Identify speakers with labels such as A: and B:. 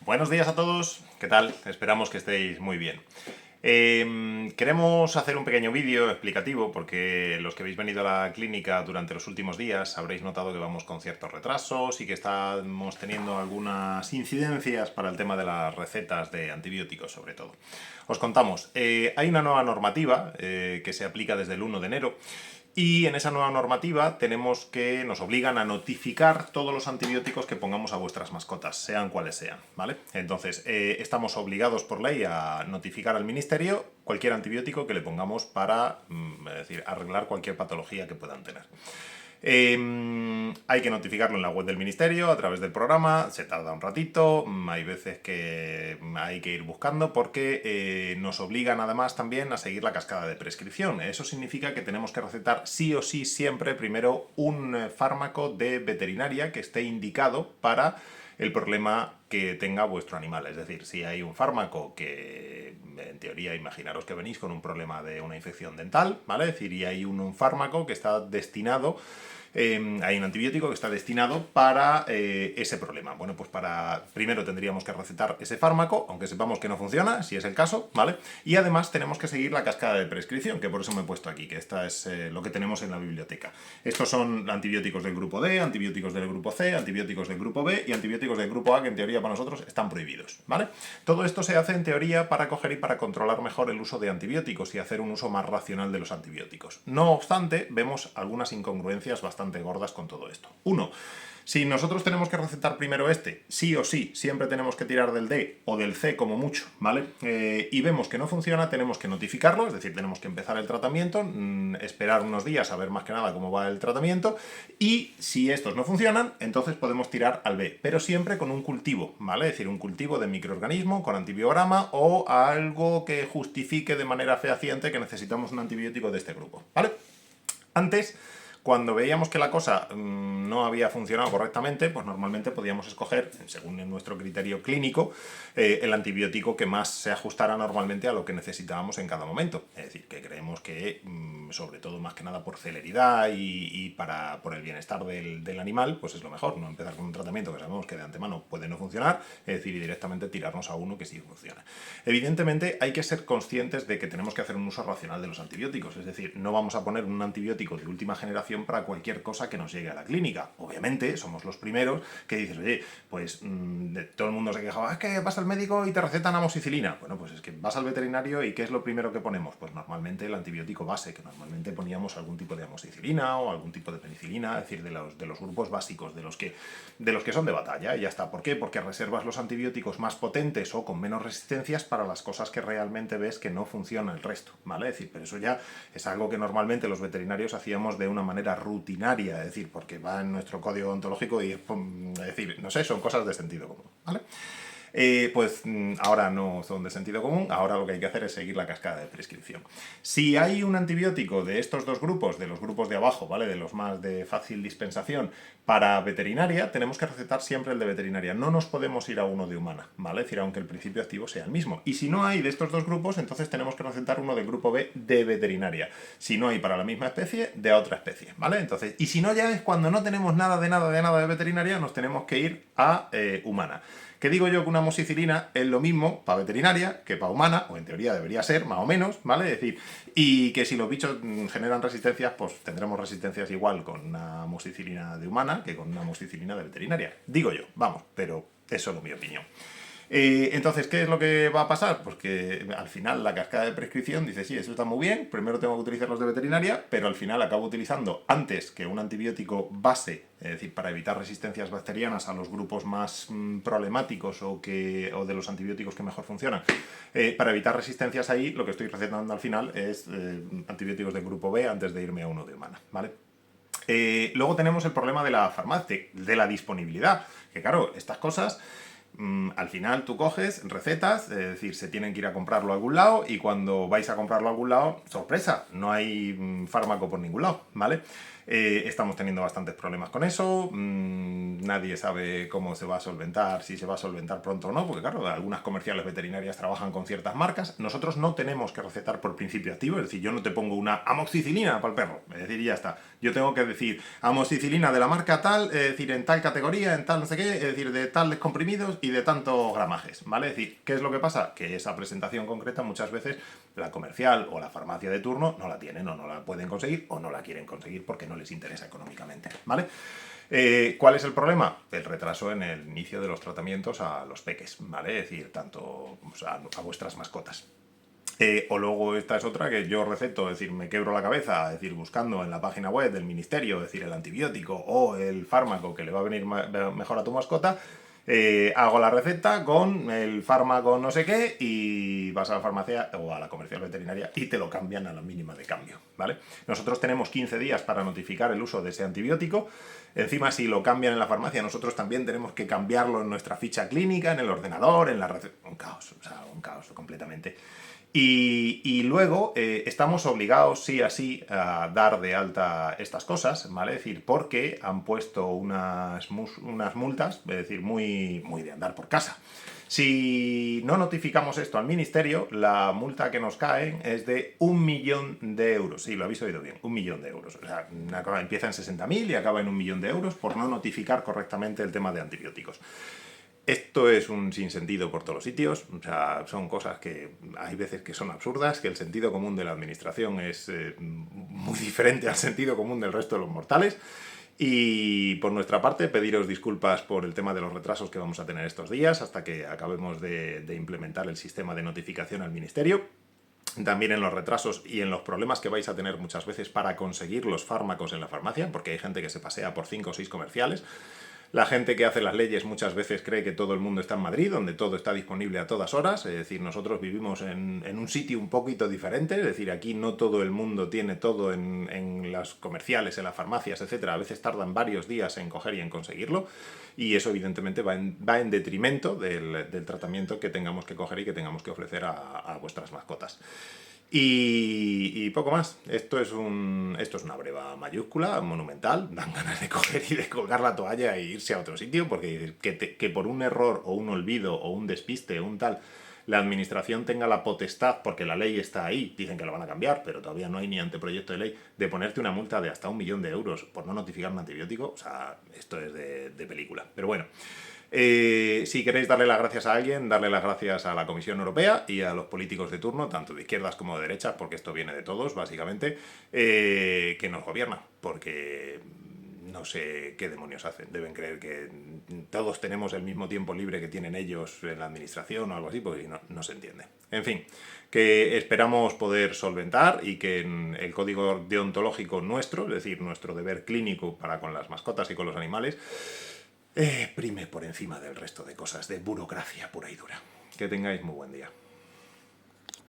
A: Buenos días a todos, ¿qué tal? Esperamos que estéis muy bien. Queremos hacer un pequeño vídeo explicativo porque los que habéis venido a la clínica durante los últimos días habréis notado que vamos con ciertos retrasos y que estamos teniendo algunas incidencias para el tema de las recetas de antibióticos sobre todo. Os contamos, hay una nueva normativa que se aplica desde el 1 de enero. Y en esa nueva normativa nos obligan a notificar todos los antibióticos que pongamos a vuestras mascotas, sean cuales sean, ¿vale? Entonces, estamos obligados por ley a notificar al ministerio cualquier antibiótico que le pongamos para, es decir, arreglar cualquier patología que puedan tener. Hay que notificarlo en la web del ministerio a través del programa, se tarda un ratito, hay veces que hay que ir buscando porque nos obligan además también a seguir la cascada de prescripción. Eso significa que tenemos que recetar sí o sí siempre primero un fármaco de veterinaria que esté indicado para el problema que tenga vuestro animal. Es decir, si hay un fármaco que, en teoría, imaginaros que venís con un problema de una infección dental, ¿vale? Es decir, y hay un fármaco que está destinado, hay un antibiótico que está destinado para ese problema. Bueno, pues primero tendríamos que recetar ese fármaco, aunque sepamos que no funciona, si es el caso, ¿vale? Y además tenemos que seguir la cascada de prescripción, que por eso me he puesto aquí, que esta es lo que tenemos en la biblioteca. Estos son antibióticos del grupo D, antibióticos del grupo C, antibióticos del grupo B y antibióticos del grupo A, que en teoría para nosotros están prohibidos, ¿vale? Todo esto se hace en teoría para coger y para controlar mejor el uso de antibióticos y hacer un uso más racional de los antibióticos. No obstante, vemos algunas incongruencias bastante gordas con todo esto. Uno, si nosotros tenemos que recetar primero sí o sí, siempre tenemos que tirar del D o del C como mucho, ¿vale? Y vemos que no funciona, tenemos que notificarlo, es decir, tenemos que empezar el tratamiento, esperar unos días a ver más que nada cómo va el tratamiento, y si estos no funcionan, entonces podemos tirar al B, pero siempre con un cultivo, ¿vale? Es decir, un cultivo de microorganismo con antibiograma o algo que justifique de manera fehaciente que necesitamos un antibiótico de este grupo, ¿vale? Antes, cuando veíamos que la cosa no había funcionado correctamente, pues normalmente podíamos escoger, según nuestro criterio clínico, el antibiótico que más se ajustara normalmente a lo que necesitábamos en cada momento. Es decir, que creemos que, sobre todo más que nada por celeridad y por el bienestar del animal, pues es lo mejor, no empezar con un tratamiento que sabemos que de antemano puede no funcionar, es decir, y directamente tirarnos a uno que sí funciona. Evidentemente hay que ser conscientes de que tenemos que hacer un uso racional de los antibióticos, es decir, no vamos a poner un antibiótico de última generación para cualquier cosa que nos llegue a la clínica. Obviamente, somos los primeros que dicen, oye, pues todo el mundo se quejaba, es que vas al médico y te recetan amoxicilina. Bueno, pues es que vas al veterinario y ¿qué es lo primero que ponemos? Pues normalmente el antibiótico base, que normalmente poníamos algún tipo de amoxicilina o algún tipo de penicilina, es decir, de los grupos básicos, de los que son de batalla, y ya está. ¿Por qué? Porque reservas los antibióticos más potentes o con menos resistencias para las cosas que realmente ves que no funciona el resto, ¿vale? Es decir, pero eso ya es algo que normalmente los veterinarios hacíamos de una manera rutinaria, es decir, porque va en nuestro código ontológico y es decir, no sé, son cosas de sentido común, ¿vale? Pues ahora no son de sentido común, ahora lo que hay que hacer es seguir la cascada de prescripción. Si hay un antibiótico de estos dos grupos, de los grupos de abajo, ¿vale? De los más de fácil dispensación, para veterinaria, tenemos que recetar siempre el de veterinaria. No nos podemos ir a uno de humana, ¿vale? Es decir, aunque el principio activo sea el mismo. Y si no hay de estos dos grupos, entonces tenemos que recetar uno del grupo B de veterinaria. Si no hay para la misma especie, de otra especie, ¿vale? Entonces, y si no, ya es cuando no tenemos nada de veterinaria, nos tenemos que ir a humana. ¿Qué digo yo? Que una amoxicilina es lo mismo para veterinaria que para humana, o en teoría debería ser, más o menos, ¿vale? Es decir, y que si los bichos generan resistencias, pues tendremos resistencias igual con una amoxicilina de humana que con una amoxicilina de veterinaria. Digo yo, vamos, pero eso es mi opinión. Entonces, ¿qué es lo que va a pasar? Pues que al final la cascada de prescripción dice, sí, eso está muy bien, primero tengo que utilizar los de veterinaria, pero al final acabo utilizando antes que un antibiótico base, es decir, para evitar resistencias bacterianas a los grupos más problemáticos o de los antibióticos que mejor funcionan. Para evitar resistencias ahí, lo que estoy recetando al final es antibióticos del grupo B antes de irme a uno de humana, ¿vale? Luego tenemos el problema de la farmacia, de la disponibilidad, que claro, estas cosas al final tú coges, recetas, es decir, se tienen que ir a comprarlo a algún lado y cuando vais a comprarlo a algún lado, sorpresa, no hay fármaco por ningún lado, ¿vale? Estamos teniendo bastantes problemas con eso, nadie sabe cómo se va a solventar, si se va a solventar pronto o no, porque claro, algunas comerciales veterinarias trabajan con ciertas marcas. Nosotros no tenemos que recetar por principio activo, es decir, yo no te pongo una amoxicilina para el perro, es decir, ya está. Yo tengo que decir amoxicilina de la marca tal, es decir, en tal categoría, en tal no sé qué, es decir, de tales comprimidos y de tantos gramajes, ¿vale? Es decir, ¿qué es lo que pasa? Que esa presentación concreta muchas veces la comercial o la farmacia de turno no la tienen o no la pueden conseguir o no la quieren conseguir porque no les interesa económicamente, ¿vale? ¿Cuál es el problema? El retraso en el inicio de los tratamientos a los peques, ¿vale? Es decir, tanto a vuestras mascotas. O luego esta es otra que yo receto, es decir, me quebro la cabeza, es decir, buscando en la página web del ministerio, es decir, el antibiótico o el fármaco que le va a venir mejor a tu mascota, hago la receta con el fármaco no sé qué y vas a la farmacia o a la comercial veterinaria y te lo cambian a la mínima de cambio, ¿vale? Nosotros tenemos 15 días para notificar el uso de ese antibiótico. Encima, si lo cambian en la farmacia, nosotros también tenemos que cambiarlo en nuestra ficha clínica, en el ordenador, en la receta. Un caos, o sea, un caos completamente. Y luego estamos obligados, sí a sí, a dar de alta estas cosas, ¿vale? Es decir, porque han puesto unas multas, es decir, muy de andar por casa. Si no notificamos esto al ministerio, la multa que nos cae es de 1.000.000 de euros. Sí, lo habéis oído bien, 1.000.000 de euros. O sea, empieza en 60.000 y acaba en 1.000.000 de euros por no notificar correctamente el tema de antibióticos. Esto es un sinsentido por todos los sitios, o sea, son cosas que hay veces que son absurdas, que el sentido común de la administración es muy diferente al sentido común del resto de los mortales. Y por nuestra parte, pediros disculpas por el tema de los retrasos que vamos a tener estos días hasta que acabemos de implementar el sistema de notificación al ministerio. También en los retrasos y en los problemas que vais a tener muchas veces para conseguir los fármacos en la farmacia, porque hay gente que se pasea por 5 o 6 comerciales. La gente que hace las leyes muchas veces cree que todo el mundo está en Madrid, donde todo está disponible a todas horas. Es decir, nosotros vivimos en un sitio un poquito diferente. Es decir, aquí no todo el mundo tiene todo en las comerciales, en las farmacias, etcétera. A veces tardan varios días en coger y en conseguirlo. Y eso, evidentemente, va en detrimento del tratamiento que tengamos que coger y que tengamos que ofrecer a vuestras mascotas. Y poco más. Esto es una breva mayúscula, monumental. Dan ganas de coger y de colgar la toalla e irse a otro sitio, porque que por un error o un olvido o un despiste o un tal, la administración tenga la potestad, porque la ley está ahí, dicen que la van a cambiar, pero todavía no hay ni anteproyecto de ley, de ponerte una multa de hasta 1.000.000 de euros por no notificar un antibiótico. O sea, esto es de película. Pero bueno. Si queréis darle las gracias a alguien, darle las gracias a la Comisión Europea y a los políticos de turno, tanto de izquierdas como de derechas, porque esto viene de todos, básicamente, que nos gobiernan, porque no sé qué demonios hacen. Deben creer que todos tenemos el mismo tiempo libre que tienen ellos en la administración o algo así, porque no se entiende. En fin, que esperamos poder solventar y que en el código deontológico nuestro, es decir, nuestro deber clínico para con las mascotas y con los animales, prime por encima del resto de cosas, de burocracia pura y dura. Que tengáis muy buen día.